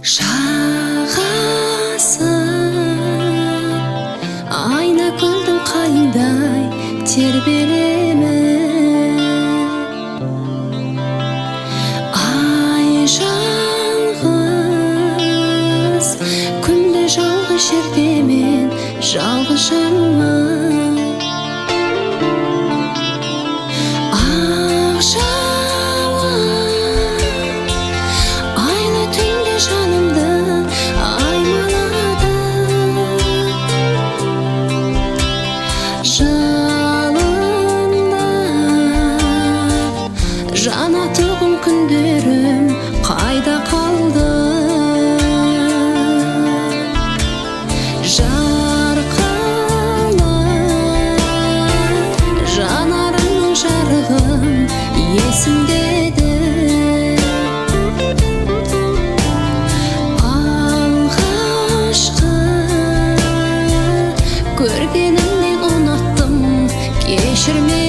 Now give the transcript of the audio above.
Шағасың айна көлдің қайыңдай тербелемін. Ай жалғыз күнде жалғыз жерде мен жалғыз жанмын. Ақ жауын айлы түнде жанымды аймалады. Жалында жанатығым күндерім қайда қалды? Жарқылы жанарымның жарығым есімдеді. Алғашқы көргенімнен ұнаттым, кешір мені.